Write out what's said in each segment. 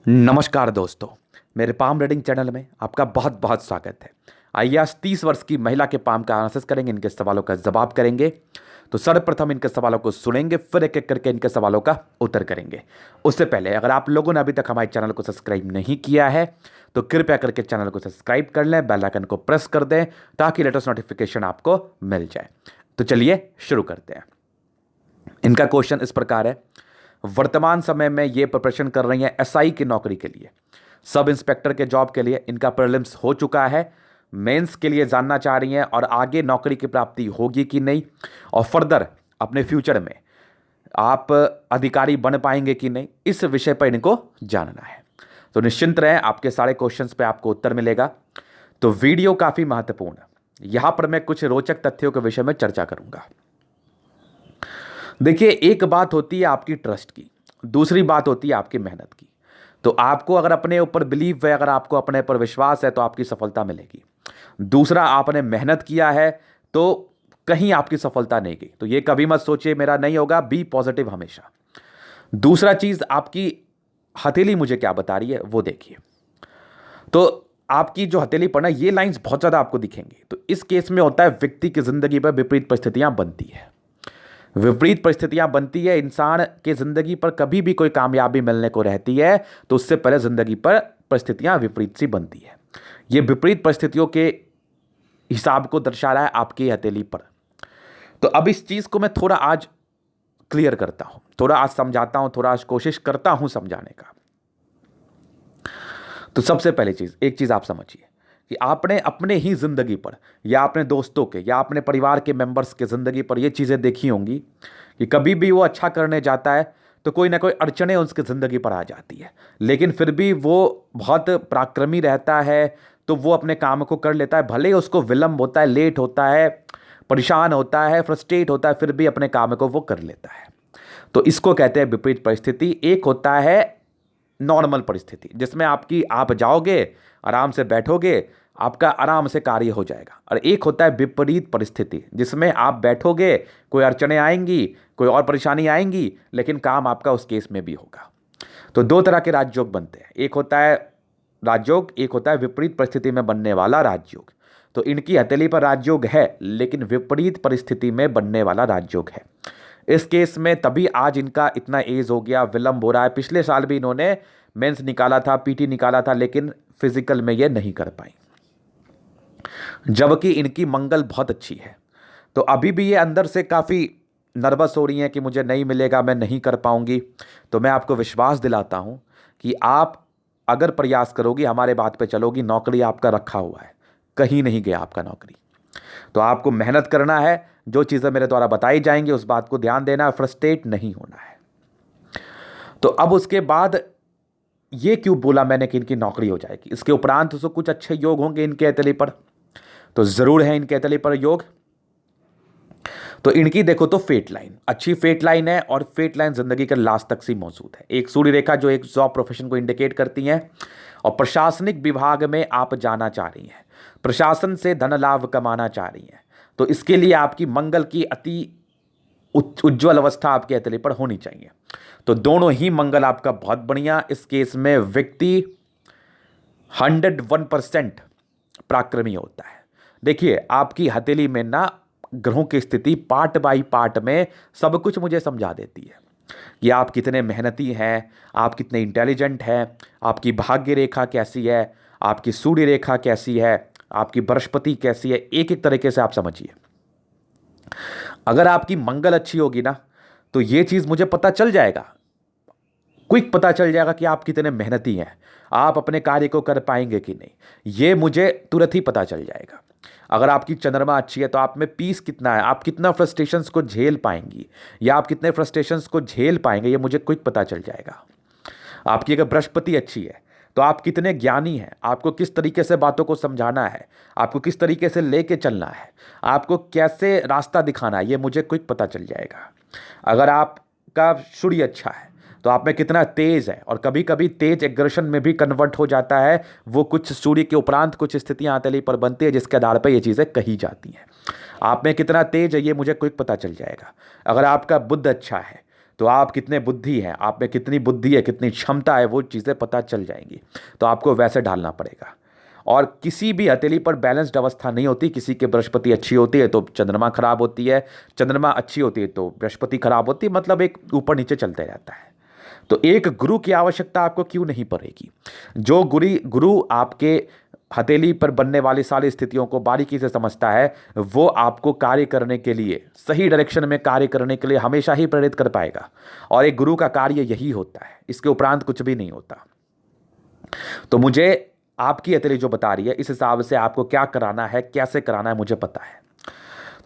नमस्कार दोस्तों, मेरे पाम रीडिंग चैनल में आपका बहुत बहुत स्वागत है। आइए आज 30 वर्ष की महिला के पाम का एनालिसिस करेंगे, इनके सवालों का जवाब करेंगे। तो सर्वप्रथम इनके सवालों को सुनेंगे, फिर एक एक करके इनके सवालों का उत्तर करेंगे। उससे पहले अगर आप लोगों ने अभी तक हमारे चैनल को सब्सक्राइब नहीं किया है तो कृपया करके चैनल को सब्सक्राइब कर लें, बेल आइकन को प्रेस कर दें ताकि लेटेस्ट नोटिफिकेशन आपको मिल जाए। तो चलिए शुरू करते हैं। इनका क्वेश्चन इस प्रकार है, वर्तमान समय में ये प्रिपरेशन कर रही हैं एसआई की नौकरी के लिए, सब इंस्पेक्टर के जॉब के लिए। इनका प्रीलिम्स हो चुका है, मेंस के लिए जानना चाह रही हैं और आगे नौकरी की प्राप्ति होगी कि नहीं, और फर्दर अपने फ्यूचर में आप अधिकारी बन पाएंगे कि नहीं, इस विषय पर इनको जानना है। तो निश्चिंत रहें, आपके सारे क्वेश्चंस पे आपको उत्तर मिलेगा। तो वीडियो काफ़ी महत्वपूर्ण है, यहां पर मैं कुछ रोचक तथ्यों के विषय में चर्चा करूंगा। देखिए, एक बात होती है आपकी ट्रस्ट की, दूसरी बात होती है आपकी मेहनत की। तो आपको अगर अपने ऊपर बिलीव है, अगर आपको अपने पर विश्वास है तो आपकी सफलता मिलेगी। दूसरा, आपने मेहनत किया है तो कहीं आपकी सफलता नहीं गई। तो ये कभी मत सोचिए मेरा नहीं होगा, बी पॉजिटिव हमेशा। दूसरा चीज, आपकी हथेली मुझे क्या बता रही है वो देखिए। तो आपकी जो हथेली पर ना ये लाइंस बहुत ज्यादा आपको दिखेंगी। तो इस केस में होता है व्यक्ति की जिंदगी पर विपरीत परिस्थितियां बनती है। विपरीत परिस्थितियां बनती है, इंसान के जिंदगी पर कभी भी कोई कामयाबी मिलने को रहती है तो उससे पहले जिंदगी पर परिस्थितियां विपरीत सी बनती है। ये विपरीत परिस्थितियों के हिसाब को दर्शा रहा है आपकी हथेली पर। तो अब इस चीज को मैं थोड़ा आज क्लियर करता हूं, थोड़ा आज समझाता हूं, थोड़ा आज कोशिश करता हूं समझाने का। तो सबसे पहली चीज, एक चीज आप समझिए कि आपने अपने ही जिंदगी पर या अपने दोस्तों के या अपने परिवार के मेंबर्स के जिंदगी पर ये चीजें देखी होंगी कि कभी भी वो अच्छा करने जाता है तो कोई ना कोई अड़चने उसकी जिंदगी पर आ जाती है, लेकिन फिर भी वो बहुत पराक्रमी रहता है। तो वो अपने काम को कर लेता है, भले ही उसको विलंब होता है, लेट होता है, परेशान होता है, फ्रस्ट्रेट होता है, फिर भी अपने काम को वो कर लेता है। तो इसको कहते हैं विपरीत परिस्थिति। एक होता है नॉर्मल परिस्थिति जिसमें आप जाओगे, आराम से बैठोगे, आपका आराम से कार्य हो जाएगा। और एक होता है विपरीत परिस्थिति जिसमें आप बैठोगे, कोई अड़चने आएंगी, कोई और परेशानी आएंगी, लेकिन काम आपका उस केस में भी होगा। तो दो तरह के राजयोग बनते हैं, एक होता है राजयोग, एक होता है विपरीत परिस्थिति में बनने वाला राजयोग। तो इनकी हथेली पर राजयोग है लेकिन विपरीत परिस्थिति में बनने वाला राजयोग है। इस केस में तभी आज इनका इतना एज हो गया, विलंब हो रहा है। पिछले साल भी इन्होंने मेंस निकाला था, पीटी निकाला था, लेकिन फिजिकल में ये नहीं कर पाई, जबकि इनकी मंगल बहुत अच्छी है। तो अभी भी ये अंदर से काफ़ी नर्वस हो रही हैं कि मुझे नहीं मिलेगा, मैं नहीं कर पाऊंगी। तो मैं आपको विश्वास दिलाता हूं कि आप अगर प्रयास करोगी, हमारे बात पे चलोगी, नौकरी आपका रखा हुआ है, कहीं नहीं गया आपका नौकरी। तो आपको मेहनत करना है, जो चीज़ें मेरे द्वारा बताई जाएंगी उस बात को ध्यान देना है, फ्रस्ट्रेट नहीं होना है। तो अब उसके बाद ये क्यों बोला मैंने कि इनकी नौकरी हो जाएगी, इसके उपरांत तो कुछ अच्छे योग होंगे इनके हथेली पर। तो जरूर है इनके हथेली पर योग। तो इनकी देखो तो फेट लाइन अच्छी फेट लाइन है, और फेट लाइन जिंदगी के लास्ट तक सी मौजूद है। एक सूर्य रेखा जो एक जॉब प्रोफेशन को इंडिकेट करती है, और प्रशासनिक विभाग में आप जाना चाह रही हैं, प्रशासन से धन लाभ कमाना चाह रही हैं। तो इसके लिए आपकी मंगल की अति उज्ज्वल अवस्था आपके हथेली पर होनी चाहिए। तो दोनों ही मंगल आपका बहुत बढ़िया। इस केस में व्यक्ति 101% पराक्रमी होता है। देखिए, आपकी हथेली में ना ग्रहों की स्थिति पार्ट बाई पार्ट में सब कुछ मुझे समझा देती है कि आप कितने मेहनती हैं, आप कितने इंटेलिजेंट हैं, आपकी भाग्य रेखा कैसी है, आपकी सूर्य रेखा कैसी है, आपकी बृहस्पति कैसी है। एक एक तरीके से आप समझिए। अगर आपकी मंगल अच्छी होगी ना तो ये चीज़ मुझे पता चल जाएगा, क्विक पता चल जाएगा कि आप कितने मेहनती हैं, आप अपने कार्य को कर पाएंगे कि नहीं, ये मुझे तुरंत ही पता चल जाएगा। अगर आपकी चंद्रमा अच्छी है तो आप में पीस कितना है, आप कितना फ्रस्ट्रेशंस को झेल पाएंगी, या आप कितने फ्रस्ट्रेशंस को झेल पाएंगे, ये मुझे क्विक पता चल जाएगा। आपकी अगर बृहस्पति अच्छी है तो आप कितने ज्ञानी हैं, आपको किस तरीके से बातों को समझाना है, आपको किस तरीके से लेके चलना है, आपको कैसे रास्ता दिखाना है, ये मुझे क्विक पता चल जाएगा। अगर आपका सूर्य अच्छा है तो आप में कितना तेज है, और कभी कभी तेज एग्रेशन में भी कन्वर्ट हो जाता है। वो कुछ सूर्य के उपरांत कुछ स्थितियां हथेली पर बनती है जिसके आधार पर ये चीज़ें कही जाती हैं। आप में कितना तेज है ये मुझे क्विक पता चल जाएगा। अगर आपका बुद्ध अच्छा है तो आप कितने बुद्धि हैं, आप में कितनी बुद्धि है, कितनी क्षमता है, वो चीज़ें पता चल जाएंगी। तो आपको वैसे ढालना पड़ेगा। और किसी भी हथेली पर बैलेंस्ड अवस्था नहीं होती। किसी के बृहस्पति अच्छी होती है तो चंद्रमा खराब होती है, चंद्रमा अच्छी होती है तो बृहस्पति खराब होती है, मतलब एक ऊपर नीचे चलते रहता है। तो एक गुरु की आवश्यकता आपको क्यों नहीं पड़ेगी? जो गुरु आपके हथेली पर बनने वाली सारी स्थितियों को बारीकी से समझता है, वो आपको कार्य करने के लिए, सही डायरेक्शन में कार्य करने के लिए हमेशा ही प्रेरित कर पाएगा। और एक गुरु का कार्य यही होता है, इसके उपरांत कुछ भी नहीं होता। तो मुझे आपकी हथेली जो बता रही है, इस हिसाब से आपको क्या कराना है, कैसे कराना है, मुझे पता है।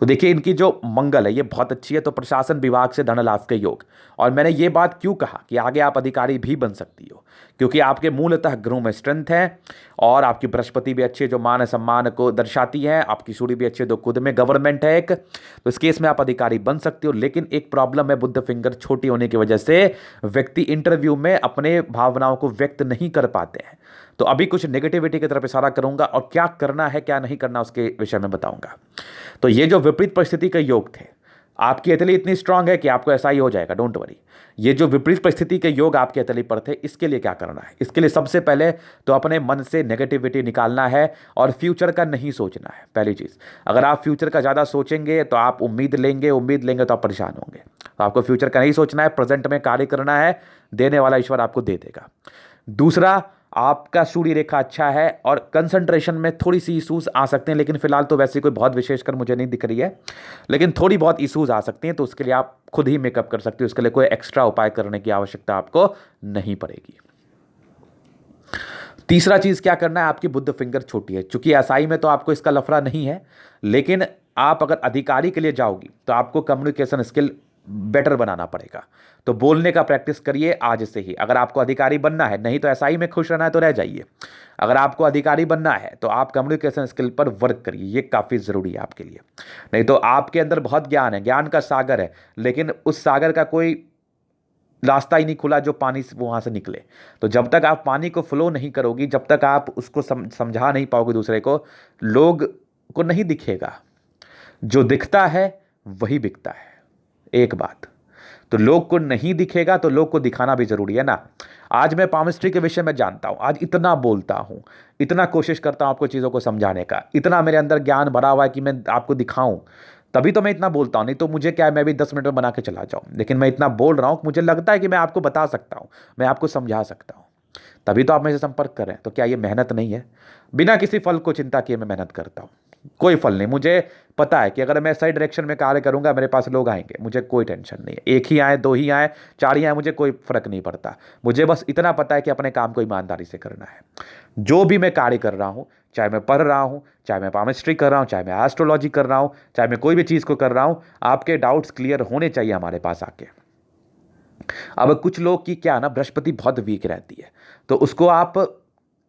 तो देखिए, इनकी जो मंगल है ये बहुत अच्छी है, तो प्रशासन विभाग से धन लाभ के योग। और मैंने ये बात क्यों कहा कि आगे आप अधिकारी भी बन सकती हो, क्योंकि आपके मूलतः ग्रहों में स्ट्रेंथ है, और आपकी बृहस्पति भी अच्छी है जो मान सम्मान को दर्शाती है, आपकी सूर्य भी अच्छी है तो खुद में गवर्नमेंट है एक, तो इस केस में आप अधिकारी बन सकती हो। लेकिन एक प्रॉब्लम है, बुध फिंगर छोटी होने की वजह से व्यक्ति इंटरव्यू में अपने भावनाओं को व्यक्त नहीं कर पाते हैं। तो अभी कुछ नेगेटिविटी की तरफ इशारा करूंगा, और क्या करना है क्या नहीं करना उसके विषय में बताऊंगा। तो ये जो विपरीत परिस्थिति के योग थे, आपकी हथेली इतनी स्ट्रांग है कि आपको ऐसा ही हो जाएगा, डोंट वरी। ये जो विपरीत परिस्थिति के योग आपकी हथेली पर थे, इसके लिए क्या करना है? इसके लिए सबसे पहले तो अपने मन से नेगेटिविटी निकालना है और फ्यूचर का नहीं सोचना है। पहली चीज़, अगर आप फ्यूचर का ज़्यादा सोचेंगे तो आप उम्मीद लेंगे तो आप परेशान होंगे। तो आपको फ्यूचर का नहीं सोचना है, प्रेजेंट में कार्य करना है, देने वाला ईश्वर आपको दे देगा। दूसरा, आपका सूर्य रेखा अच्छा है और कंसंट्रेशन में थोड़ी सी इशूज आ सकते हैं, लेकिन फिलहाल तो वैसे कोई बहुत विशेषकर मुझे नहीं दिख रही है, लेकिन थोड़ी बहुत इशूज आ सकती हैं, तो उसके लिए आप खुद ही मेकअप कर सकते हो। उसके लिए कोई एक्स्ट्रा उपाय करने की आवश्यकता आपको नहीं पड़ेगी। तीसरा चीज क्या करना है, आपकी बुध फिंगर छोटी है। चूंकि एसआई में तो आपको इसका लफड़ा नहीं है, लेकिन आप अगर अधिकारी के लिए जाओगी तो आपको कम्युनिकेशन स्किल बेटर बनाना पड़ेगा। तो बोलने का प्रैक्टिस करिए आज से ही, अगर आपको अधिकारी बनना है। नहीं तो एसआई में खुश रहना है तो रह जाइए। अगर आपको अधिकारी बनना है तो आप कम्युनिकेशन स्किल पर वर्क करिए, ये काफ़ी ज़रूरी है आपके लिए। नहीं तो आपके अंदर बहुत ज्ञान है, ज्ञान का सागर है, लेकिन उस सागर का कोई रास्ता ही नहीं खुला जो पानी से वहाँ से निकले। तो जब तक आप पानी को फ्लो नहीं करोगी, जब तक आप उसको समझा नहीं पाओगे दूसरे को, लोग को नहीं दिखेगा। जो दिखता है वही बिकता है, एक बात। तो लोग को नहीं दिखेगा तो लोग को दिखाना भी जरूरी है ना। आज मैं पामिस्ट्री के विषय में जानता हूं, आज इतना बोलता हूं, इतना कोशिश करता हूं आपको चीज़ों को समझाने का, इतना मेरे अंदर ज्ञान भरा हुआ है कि मैं आपको दिखाऊं, तभी तो मैं इतना बोलता हूं। नहीं तो मुझे क्या है, मैं भी 10 मिनट में बना के चला जाऊं, लेकिन मैं इतना बोल रहा हूं, मुझे लगता है कि मैं आपको बता सकता हूं, मैं आपको समझा सकता हूं, तभी तो आप मेरे से संपर्क करें। तो क्या ये मेहनत नहीं है? बिना किसी फल को चिंता किए मैं मेहनत करता हूं, कोई फल नहीं। मुझे पता है कि अगर मैं सही डायरेक्शन में कार्य करूंगा मेरे पास लोग आएंगे, मुझे कोई टेंशन नहीं है। एक ही आए, दो ही आए, चार ही आए, मुझे कोई फर्क नहीं पड़ता। मुझे बस इतना पता है कि अपने काम को ईमानदारी से करना है। जो भी मैं कार्य कर रहा हूं, चाहे मैं पढ़ रहा हूं, चाहे मैं पामिस्ट्री कर रहा हूं, चाहे मैं एस्ट्रोलॉजी कर रहा हूं, चाहे मैं कोई भी चीज़ को कर रहा हूं, आपके डाउट्स क्लियर होने चाहिए हमारे पास आके। अब कुछ लोग की क्या ना, बृहस्पति बहुत वीक रहती है, तो उसको आप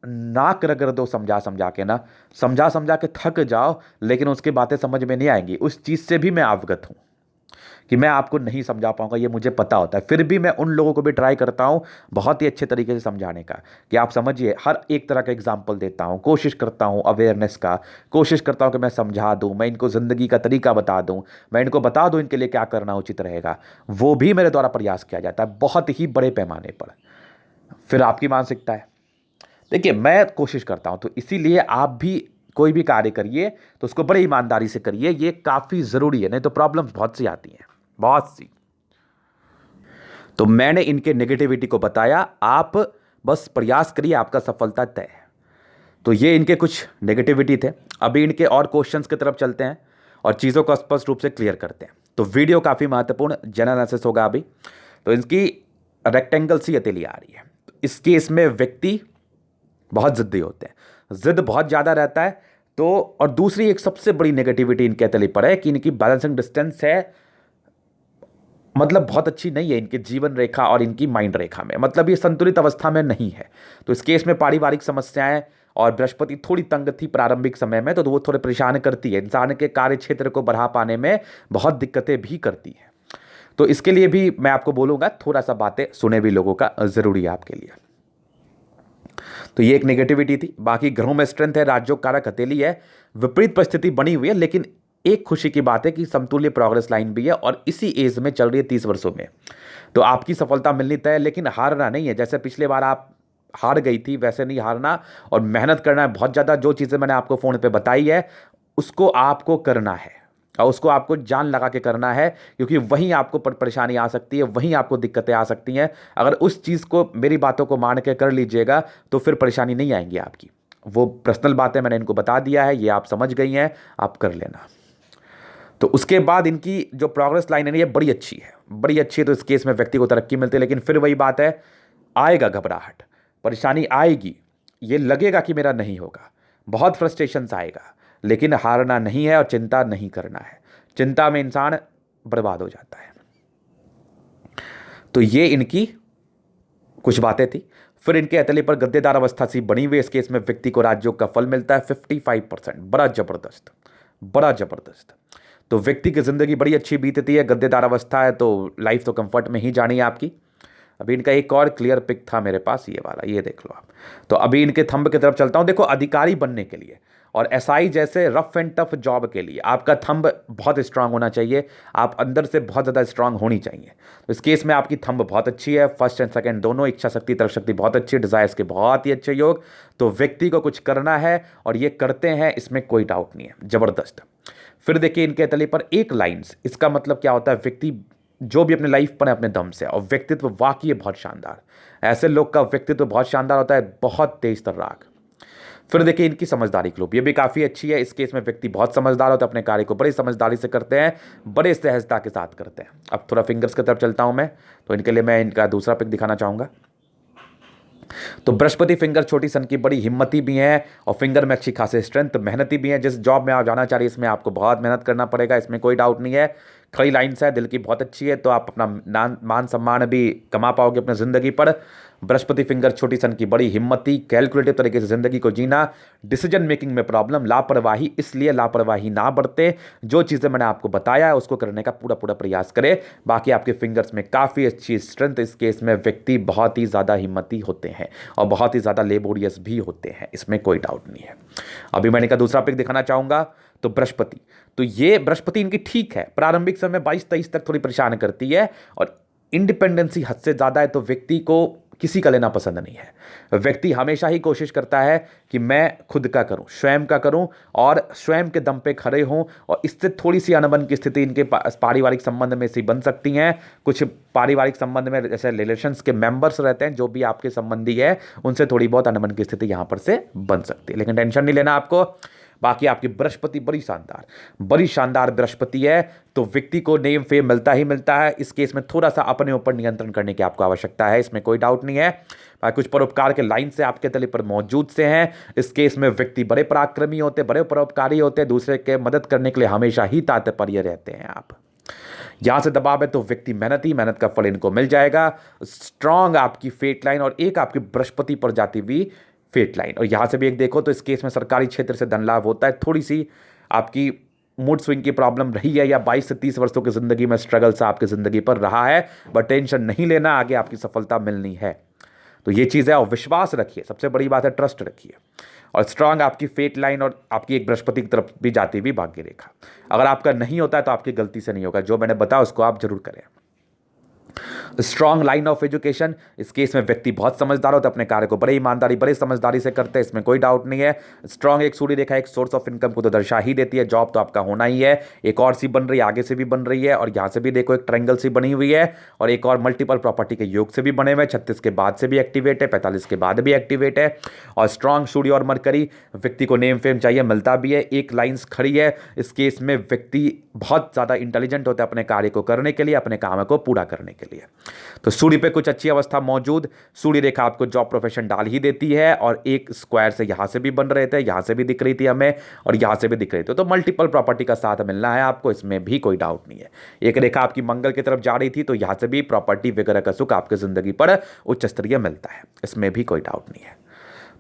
नाक रगड़ दो समझा समझा के ना, समझा समझा के थक जाओ, लेकिन उसकी बातें समझ में नहीं आएंगी। उस चीज़ से भी मैं अवगत हूँ कि मैं आपको नहीं समझा पाऊंगा, ये मुझे पता होता है। फिर भी मैं उन लोगों को भी ट्राई करता हूँ बहुत ही अच्छे तरीके से समझाने का, कि आप समझिए। हर एक तरह का एग्जाम्पल देता हूँ, कोशिश करता हूँ अवेयरनेस का, कोशिश करता हूँ कि मैं समझा दूँ, मैं इनको ज़िंदगी का तरीका बता दूँ, मैं इनको बता दूँ इनके लिए क्या करना उचित रहेगा। वो भी मेरे द्वारा प्रयास किया जाता है बहुत ही बड़े पैमाने पर। फिर आपकी मानसिकता है। देखिए, मैं कोशिश करता हूं, तो इसीलिए आप भी कोई भी कार्य करिए तो उसको बड़ी ईमानदारी से करिए, ये काफी जरूरी है। नहीं तो प्रॉब्लम्स बहुत सी आती हैं, बहुत सी। तो मैंने इनके नेगेटिविटी को बताया, आप बस प्रयास करिए, आपका सफलता तय है। तो ये इनके कुछ नेगेटिविटी थे। अभी इनके और क्वेश्चंस की तरफ चलते हैं और चीज़ों को स्पष्ट रूप से क्लियर करते हैं। तो वीडियो काफ़ी महत्वपूर्ण जनरल होगा अभी। तो इसकी रेक्टेंगल सी हथेली आ रही है। इस केस में व्यक्ति बहुत जिद्दी होते हैं, जिद बहुत ज़्यादा रहता है। तो और दूसरी एक सबसे बड़ी नेगेटिविटी इनके हथेली पर है कि इनकी बैलेंसिंग डिस्टेंस है, मतलब बहुत अच्छी नहीं है इनकी जीवन रेखा और इनकी माइंड रेखा में, मतलब ये संतुलित अवस्था में नहीं है। तो इस केस में पारिवारिक समस्याएं, और बृहस्पति थोड़ी तंग थी प्रारंभिक समय में, तो वो थोड़े परेशान करती है, इंसान के कार्य क्षेत्र को बढ़ा पाने में बहुत दिक्कतें भी करती है। तो इसके लिए भी मैं आपको बोलूँगा, थोड़ा सा बातें सुने भी लोगों का ज़रूरी है आपके लिए। तो ये एक नेगेटिविटी थी। बाकी ग्रहों में स्ट्रेंथ है, राज्यों कारक हथेली है, विपरीत परिस्थिति बनी हुई है, लेकिन एक खुशी की बात है कि समतुल्य प्रोग्रेस लाइन भी है और इसी एज में चल रही है 30 वर्षों में, तो आपकी सफलता मिलनी तय है। लेकिन हारना नहीं है, जैसे पिछले बार आप हार गई थी वैसे नहीं हारना, और मेहनत करना है बहुत ज़्यादा। जो चीज़ें मैंने आपको फ़ोन पे बताई है उसको आपको करना है, और उसको आपको जान लगा के करना है, क्योंकि वहीं आपको परेशानी आ सकती है, वहीं आपको दिक्कतें आ सकती हैं। अगर उस चीज़ को, मेरी बातों को मान के कर लीजिएगा तो फिर परेशानी नहीं आएंगी आपकी। वो पर्सनल बातें मैंने इनको बता दिया है, ये आप समझ गई हैं, आप कर लेना। तो उसके बाद इनकी जो प्रोग्रेस लाइन है ये बड़ी अच्छी है, बड़ी अच्छी है। तो इस केस में व्यक्ति को तरक्की मिलती है, लेकिन फिर वही बात है, आएगा घबराहट, परेशानी आएगी, ये लगेगा कि मेरा नहीं होगा, बहुत फ्रस्ट्रेशंस आएगा, लेकिन हारना नहीं है और चिंता नहीं करना है। चिंता में इंसान बर्बाद हो जाता है। तो ये इनकी कुछ बातें थी। फिर इनके हथेली पर गद्देदार अवस्था सी बनी हुई, इस केस में व्यक्ति को राजयोग का फल मिलता है 55%, बड़ा जबरदस्त, बड़ा जबरदस्त। तो व्यक्ति की जिंदगी बड़ी अच्छी बीतती है। गद्देदार अवस्था है तो लाइफ तो कंफर्ट में ही जानी है आपकी। अभी इनका एक और क्लियर पिक था मेरे पास, ये वाला, ये देख लो आप। तो अभी इनके थंब की तरफ चलता हूं। देखो, अधिकारी बनने के लिए और एसआई जैसे रफ एंड टफ जॉब के लिए आपका थंब बहुत स्ट्रांग होना चाहिए, आप अंदर से बहुत ज़्यादा स्ट्रांग होनी चाहिए। तो इस केस में आपकी थंब बहुत अच्छी है, फर्स्ट एंड सेकंड दोनों, इच्छा शक्ति तर्क शक्ति बहुत अच्छी, डिजायर्स के बहुत ही अच्छे योग। तो व्यक्ति को कुछ करना है और ये करते हैं, इसमें कोई डाउट नहीं है, जबरदस्त। फिर देखिए इनके तले पर एक लाइन्स, इसका मतलब क्या होता है, व्यक्ति जो भी अपने लाइफ पर है अपने दम से, और व्यक्तित्व वाकई बहुत शानदार, ऐसे लोग का व्यक्तित्व बहुत शानदार होता है, बहुत तेज तर्राक। फिर देखिए इनकी समझदारी की लूप, ये भी काफ़ी अच्छी है। इस केस में व्यक्ति बहुत समझदार होता है, अपने कार्य को बड़ी समझदारी से करते हैं, बड़े सहजता के साथ करते हैं। अब थोड़ा फिंगर्स की तरफ चलता हूं मैं, तो इनके लिए मैं इनका दूसरा पिक दिखाना चाहूँगा। तो बृहस्पति फिंगर छोटी सन की बड़ी हिम्मती भी है, और फिंगर में अच्छी खासी स्ट्रेंथ, मेहनती भी है। जिस जॉब में आप जाना चाह रही है इसमें आपको बहुत मेहनत करना पड़ेगा, इसमें कोई डाउट नहीं है। खड़ी लाइन्स है, दिल की बहुत अच्छी है, तो आप अपना मान सम्मान भी कमा पाओगे अपनी ज़िंदगी पर। बृहस्पति फिंगर छोटी सन की बड़ी हिम्मती, कैलकुलेटिव तरीके से ज़िंदगी को जीना, डिसीजन मेकिंग में प्रॉब्लम, लापरवाही, इसलिए लापरवाही ना बरते। जो चीज़ें मैंने आपको बताया है उसको करने का पूरा पूरा प्रयास करें। बाकी आपके फिंगर्स में काफ़ी अच्छी स्ट्रेंथ, इस केस में व्यक्ति बहुत ही ज़्यादा हिम्मती होते हैं और बहुत ही ज़्यादा लेबोरियस भी होते हैं, इसमें कोई डाउट नहीं है। अभी मैंने का दूसरा पिक दिखाना चाहूँगा। तो बृहस्पति, तो ये बृहस्पति इनकी ठीक है, प्रारंभिक समय 22-23 तक थोड़ी परेशान करती है, और इंडिपेंडेंसी हद से ज़्यादा है, तो व्यक्ति को किसी का लेना पसंद नहीं है। व्यक्ति हमेशा ही कोशिश करता है कि मैं खुद का करूं, स्वयं का करूं, और स्वयं के दम पे खड़े हों। और इससे थोड़ी सी अनबन की स्थिति इनके पारिवारिक संबंध में से बन सकती हैं। कुछ पारिवारिक संबंध में जैसे रिलेशंस के मेंबर्स रहते हैं, जो भी आपके संबंधी है, उनसे थोड़ी बहुत अनबन की स्थिति यहां पर से बन सकती है, लेकिन टेंशन नहीं लेना आपको। बाकी आपकी बृहस्पति बड़ी शानदार बृहस्पति है, तो व्यक्ति को नेम फेम मिलता ही मिलता है। इस केस में थोड़ा सा अपने ऊपर नियंत्रण करने की आपको आवश्यकता है, इसमें कोई डाउट नहीं है। कुछ परोपकार के लाइन से आपके तले पर मौजूद से हैं। इस केस में व्यक्ति बड़े पराक्रमी होते, बड़े परोपकारी होते, दूसरे के मदद करने के लिए हमेशा ही तात्पर्य रहते हैं आप। यहां से दबाव है तो व्यक्ति मेहनत का फल इनको मिल जाएगा। स्ट्रांग आपकी फेट लाइन, और एक आपकी बृहस्पति पर जाती हुई फेट लाइन, और यहां से भी एक देखो तो इस केस में सरकारी क्षेत्र से धन लाभ होता है। थोड़ी सी आपकी मूड स्विंग की प्रॉब्लम रही है, या 22 से 30 वर्षों की जिंदगी में स्ट्रगल सा आपकी जिंदगी पर रहा है, बट टेंशन नहीं लेना, आगे आपकी सफलता मिलनी है। तो ये चीज़ है, और विश्वास रखिए, सबसे बड़ी बात है ट्रस्ट रखिए। और स्ट्रांग आपकी फेट लाइन, और आपकी एक बृहस्पति की तरफ भी जाती हुई भाग्य रेखा। अगर आपका नहीं होता है तो आपकी गलती से नहीं होगा, जो मैंने बताया उसको आप जरूर करें। स्ट्रॉन्ग लाइन ऑफ एजुकेशन, इस केस में व्यक्ति बहुत समझदार होता है, अपने कार्य को बड़े ईमानदारी बड़े समझदारी से करते हैं, इसमें कोई डाउट नहीं है। स्ट्रॉन्ग एक सूर्य रेखा एक सोर्स ऑफ इनकम को तो दर्शा ही देती है, जॉब तो आपका होना ही है। एक और सी बन रही है, आगे से भी बन रही है, और यहाँ से भी देखो एक ट्रायंगल सी बनी हुई है, और एक और मल्टीपल प्रॉपर्टी के योग से भी बने हुए, 36 के बाद से भी एक्टिवेट है, 45 के बाद भी एक्टिवेट है। और स्ट्रॉन्ग सूर्य और मरकरी, व्यक्ति को नेम फेम चाहिए, मिलता भी है, एक लाइन्स खड़ी है। इस केस में व्यक्ति बहुत ज़्यादा इंटेलिजेंट होता है अपने कार्य को करने के लिए, अपने काम को पूरा करने के लिए। तो सूर्य पे कुछ अच्छी अवस्था मौजूद, सूर्य रेखा आपको जॉब प्रोफेशन डाल ही देती है, और एक स्क्वायर से यहां से भी बन रहे थे, यहां से भी दिख रही थी हमें, और यहां से भी दिख रही थी, तो मल्टीपल प्रॉपर्टी का साथ मिलना है आपको, इसमें भी कोई डाउट नहीं है। एक रेखा आपकी मंगल की तरफ जा रही थी, तो यहां से भी प्रॉपर्टी वगैरह का सुख आपकी जिंदगी पर उच्च स्तरीय मिलता है, इसमें भी कोई डाउट नहीं है।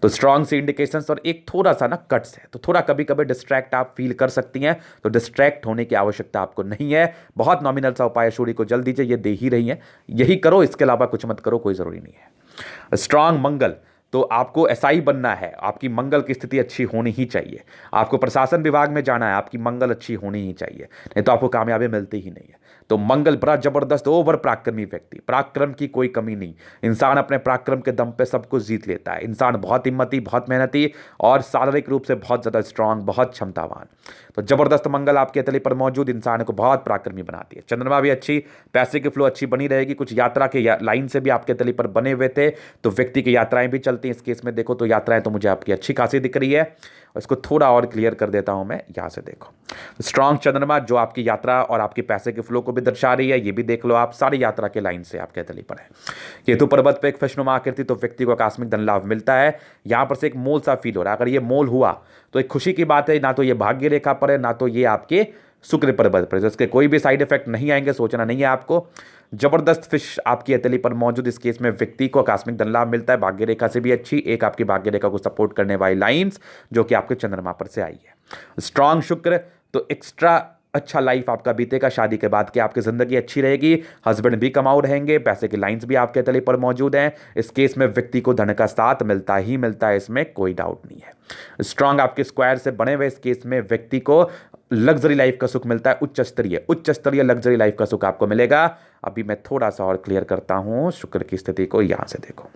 तो स्ट्रॉन्ग सी इंडिकेशंस, और एक थोड़ा सा ना कट्स है, तो थोड़ा कभी कभी डिस्ट्रैक्ट आप फील कर सकती हैं, तो डिस्ट्रैक्ट होने की आवश्यकता आपको नहीं है। बहुत नॉमिनल सा उपाय सूर्य को जल दीजिए, ये दे ही रही है, यही करो, इसके अलावा कुछ मत करो, कोई जरूरी नहीं है। स्ट्रॉन्ग मंगल, तो आपको एसआई बनना है, आपकी मंगल की स्थिति अच्छी होनी ही चाहिए। आपको प्रशासन विभाग में जाना है, आपकी मंगल अच्छी होनी ही चाहिए, नहीं तो आपको कामयाबी मिलती ही नहीं है। तो मंगल बड़ा जबरदस्त ओवर पराक्रमी व्यक्ति, पराक्रम की कोई कमी नहीं। इंसान अपने पराक्रम के दम पे सब कुछ जीत लेता है। इंसान बहुत हिम्मती, बहुत मेहनती और शारीरिक रूप से बहुत ज़्यादा स्ट्रांग, बहुत क्षमतावान। तो जबरदस्त मंगल आपके हथेली पर मौजूद इंसान को बहुत पराक्रमी बनाती है। चंद्रमा भी अच्छी, पैसे की फ्लो अच्छी बनी रहेगी। कुछ यात्रा के लाइन से भी आपके हथेली पर बने हुए थे, तो व्यक्ति की यात्राएं भी चलती हैं। इस केस में देखो तो यात्राएं तो मुझे आपकी अच्छी खासी दिख रही है। इसको थोड़ा और क्लियर कर देता हूं मैं, यहां से देखो स्ट्रांग चंद्रमा जो आपकी यात्रा और आपके पैसे के फ्लो को भी दर्शा रही है। ये भी देख लो आप, सारी यात्रा के लाइन से आपके हथेली पर है। केतु पर्वत पे एक फशनुमा आकृति, तो व्यक्ति को आकस्मिक धन लाभ मिलता है। यहां पर से एक मोल सा फील हो रहा है। अगर ये मोल हुआ तो एक खुशी की बात है। ना तो ये भाग्य रेखा पर है, ना तो ये आपके शुक्र पर्वत पर, इसके कोई भी साइड इफेक्ट नहीं आएंगे, सोचना नहीं है आपको। जबरदस्त फिश आपकी हथेली पर मौजूद, इस केस में व्यक्ति को आकस्मिक धन लाभ मिलता है। भाग्य रेखा से भी अच्छी एक आपकी भाग्य रेखा को सपोर्ट करने वाली लाइंस जो कि आपके चंद्रमा पर से आई है। स्ट्रांग शुक्र, तो एक्स्ट्रा अच्छा लाइफ आपका बीतेगा। शादी के बाद की आपकी जिंदगी अच्छी रहेगी। हस्बैंड भी कमाऊ रहेंगे। पैसे की लाइंस भी आपके तले पर मौजूद हैं। इस केस में व्यक्ति को धन का साथ मिलता ही मिलता है, इसमें कोई डाउट नहीं है। स्ट्रांग आपके स्क्वायर से बने हुए इस केस में व्यक्ति को लग्जरी लाइफ का सुख मिलता है। उच्च स्तरीय लग्जरी लाइफ का सुख आपको मिलेगा। अभी मैं थोड़ा सा और क्लियर करता हूं शुक्र की स्थिति को। यहां से देखो,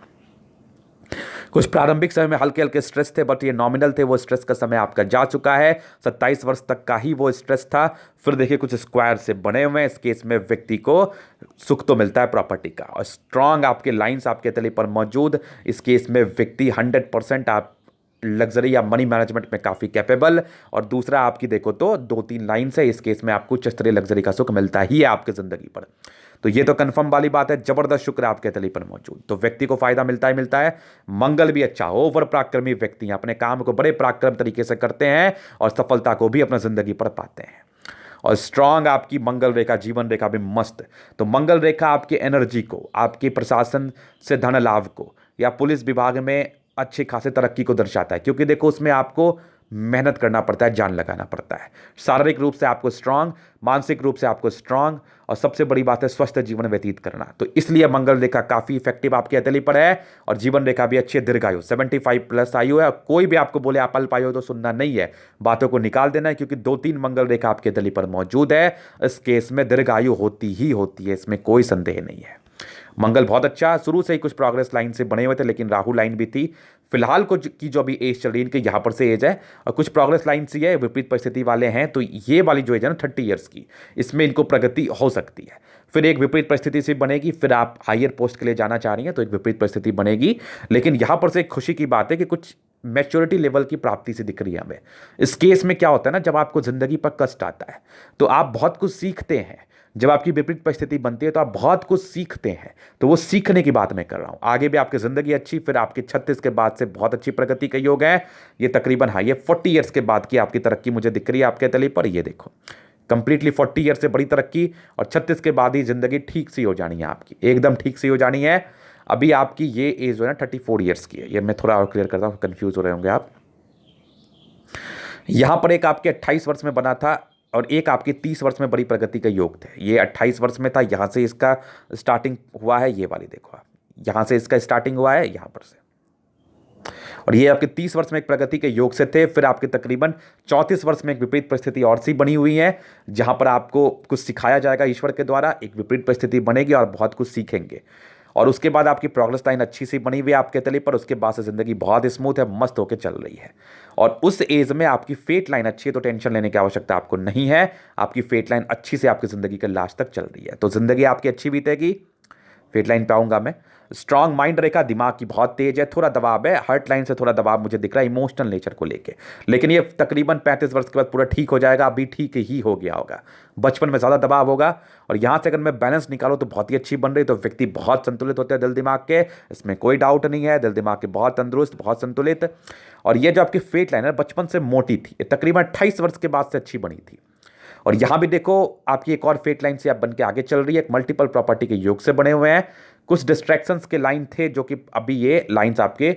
कुछ प्रारंभिक समय में हल्के हल्के स्ट्रेस थे, बट ये नॉमिनल थे। वो स्ट्रेस का समय आपका जा चुका है। 27 वर्ष तक का ही वो स्ट्रेस था। फिर देखिए कुछ स्क्वायर से बने हुए हैं। इस केस में व्यक्ति को सुख तो मिलता है प्रॉपर्टी का। और स्ट्रांग आपके लाइंस आपके तले पर मौजूद, इस केस में व्यक्ति 100% आप लग्जरी या मनी मैनेजमेंट में काफ़ी कैपेबल। और दूसरा आपकी देखो तो 2-3 लाइन्स है। इस केस में आपको उच्च स्तरीय लग्जरी का सुख मिलता ही है आपकी ज़िंदगी पर। तो ये तो कंफर्म वाली बात है। जबरदस्त शुक्र आपके तली पर मौजूद, तो व्यक्ति को फायदा मिलता ही मिलता है। मंगल भी अच्छा, ओवर पराक्रमी व्यक्ति अपने काम को बड़े पराक्रम तरीके से करते हैं और सफलता को भी अपना जिंदगी पर पाते हैं। और स्ट्रांग आपकी मंगल रेखा, जीवन रेखा भी मस्त। तो मंगल रेखा आपकी एनर्जी को, आपके प्रशासन से धन लाभ को या पुलिस विभाग में अच्छी खासी तरक्की को दर्शाता है। क्योंकि देखो उसमें आपको मेहनत करना पड़ता है, जान लगाना पड़ता है। शारीरिक रूप से आपको स्ट्रांग, मानसिक रूप से आपको स्ट्रांग, और सबसे बड़ी बात है स्वस्थ जीवन व्यतीत करना। तो इसलिए मंगल रेखा काफ़ी इफेक्टिव आपकी हथेली पर है। और जीवन रेखा भी अच्छी है, दीर्घायु 75+ आयु है। कोई भी आपको बोले आप अल्प आयु तो सुनना नहीं है, बातों को निकाल देना है। क्योंकि 2-3 मंगल रेखा आपकी हथेली पर मौजूद है। इस केस में दीर्घायु होती ही होती है, इसमें कोई संदेह नहीं है। मंगल बहुत अच्छा, शुरू से ही कुछ प्रोग्रेस लाइन से बने हुए थे, लेकिन राहु लाइन भी थी। फिलहाल को की जो अभी एज चल रही है इनके यहाँ पर से एज है, और कुछ प्रोग्रेस लाइन सी है, विपरीत परिस्थिति वाले हैं। तो ये वाली जो एज है ना 30 ईयर्स की, इसमें इनको प्रगति हो सकती है। फिर एक विपरीत परिस्थिति से बनेगी। फिर आप हायर पोस्ट के लिए जाना चाह रही हैं तो एक विपरीत परिस्थिति बनेगी। लेकिन यहाँ पर से एक खुशी की बात है कि कुछ मैच्योरिटी लेवल की प्राप्ति से दिख रही है हमें। इस केस में क्या होता है ना, जब आपको जिंदगी पर कष्ट आता है तो आप बहुत कुछ सीखते हैं। जब आपकी विपरीत परिस्थिति बनती है तो आप बहुत कुछ सीखते हैं। तो वो सीखने की बात मैं कर रहा हूं। आगे भी आपकी जिंदगी अच्छी, फिर आपके 36 के बाद से बहुत अच्छी प्रगति का योग है। ये तकरीबन हाँ, ये 40 ईयर्स के बाद की आपकी तरक्की मुझे दिख रही है आपके तले पर। ये देखो कंप्लीटली 40 ईयर से बड़ी तरक्की, और 36 के बाद ही जिंदगी ठीक सी हो जानी है आपकी, एकदम ठीक सी हो जानी है। अभी आपकी ये एज जो है ना 34 ईयर्स की है। ये मैं थोड़ा और क्लियर करता हूँ, कंफ्यूज हो रहे होंगे आप। यहां पर एक आपके 28 वर्ष में बना था और एक आपके 30 वर्ष में बड़ी प्रगति का योग थे। ये 28 वर्ष में था, यहां से इसका स्टार्टिंग हुआ है। ये वाली देखो आप, यहां से इसका स्टार्टिंग हुआ है यहां पर से, और ये आपके 30 वर्ष में एक प्रगति के योग से थे। फिर आपके तकरीबन 34 वर्ष में एक विपरीत परिस्थिति और सी बनी हुई है, जहां पर आपको कुछ सिखाया जाएगा ईश्वर के द्वारा। एक विपरीत परिस्थिति बनेगी और बहुत कुछ सीखेंगे। और उसके बाद आपकी प्रोग्रेस लाइन अच्छी सी बनी हुई है आपके तले पर। उसके बाद से जिंदगी बहुत स्मूथ है, मस्त होकर चल रही है। और उस एज में आपकी फेट लाइन अच्छी है, तो टेंशन लेने की आवश्यकता आपको नहीं है। आपकी फेट लाइन अच्छी से आपकी जिंदगी के लास्ट तक चल रही है, तो जिंदगी आपकी अच्छी बीतेगी। फेट लाइन पे आऊंगा मैं। स्ट्रांग माइंड रेखा, दिमाग की बहुत तेज है, थोड़ा दबाव है। हार्ट लाइन से थोड़ा दबाव मुझे दिख रहा है इमोशनल नेचर को लेके, लेकिन ये तकरीबन 35 वर्ष के बाद पूरा ठीक हो जाएगा। अभी ठीक ही हो गया होगा, बचपन में ज़्यादा दबाव होगा। और यहाँ से अगर मैं बैलेंस निकालूँ तो बहुत ही अच्छी बन रही। तो व्यक्ति बहुत संतुलित होते हैं दिल दिमाग के, इसमें कोई डाउट नहीं है। दिल दिमाग के बहुत तंदुरुस्त, बहुत संतुलित। और ये जो आपकी फेट लाइन है बचपन से मोटी थी, ये तकरीबन 28 वर्ष के बाद से अच्छी बनी थी। और यहां भी देखो आपकी एक और फेट लाइन से आप बन के आगे चल रही है। एक मल्टीपल प्रॉपर्टी के योग से बने हुए हैं। कुछ डिस्ट्रैक्शंस के लाइन थे जो कि अभी ये लाइंस आपके,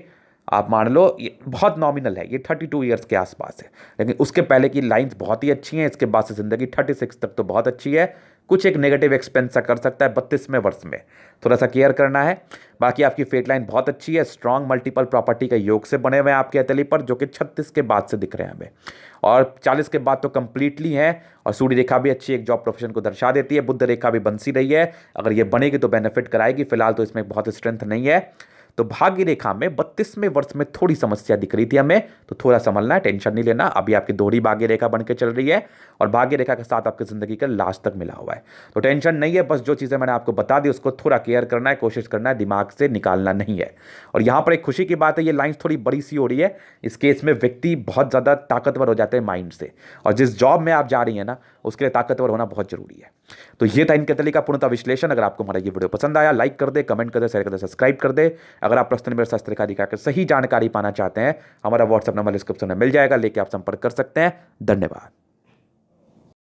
आप मान लो ये बहुत नॉमिनल है, ये 32 ईयर्स के आसपास है। लेकिन उसके पहले की लाइंस बहुत ही अच्छी हैं। इसके बाद से जिंदगी 36 तक तो बहुत अच्छी है। कुछ एक नेगेटिव एक्सपेंस सा कर सकता है 32वें वर्ष में, थोड़ा सा केयर करना है। बाकी आपकी फेट लाइन बहुत अच्छी है, स्ट्रांग मल्टीपल प्रॉपर्टी का योग से बने हुए हैं आपके हथेली पर, जो कि 36 के बाद से दिख रहे हैं हमें, और 40 के बाद तो कंप्लीटली है। और सूर्य रेखा भी अच्छी एक जॉब प्रोफेशन को दर्शा देती है, बुध रेखा भी बन सी रही है, अगर ये बनेगी तो बेनिफिट कराएगी, फिलहाल तो इसमें बहुत स्ट्रेंथ नहीं है। तो भाग्य रेखा में 32वें वर्ष में थोड़ी समस्या दिख रही थी हमें, तो थोड़ा संभलना है, टेंशन नहीं लेना। अभी आपकी दोहरी भाग्य रेखा बन के चल रही है और भाग्य रेखा के साथ आपकी जिंदगी का लास्ट तक मिला हुआ है, तो टेंशन नहीं है। बस जो चीज़ें मैंने आपको बता दी उसको थोड़ा केयर करना है, कोशिश करना है, दिमाग से निकालना नहीं है। और यहाँ पर एक खुशी की बात है, ये लाइन्स थोड़ी बड़ी सी हो रही है, इस केस में व्यक्ति बहुत ज़्यादा ताकतवर हो जाते हैं माइंड से, और जिस जॉब में आप जा रही हैं ना उसके लिए ताकतवर होना बहुत जरूरी है। तो ये था इनके हथेली का पूर्णतः विश्लेषण। अगर आपको हमारा ये वीडियो पसंद आया, लाइक कर दे, कमेंट कर दे, शेयर कर दे, सब्सक्राइब कर दे। अगर आप प्रश्न निवेश शास्त्र का अधिकार सही जानकारी पाना चाहते हैं, हमारा व्हाट्सएप नंबर डिस्क्रिप्शन में मिल जाएगा, लेके आप संपर्क कर सकते हैं। धन्यवाद।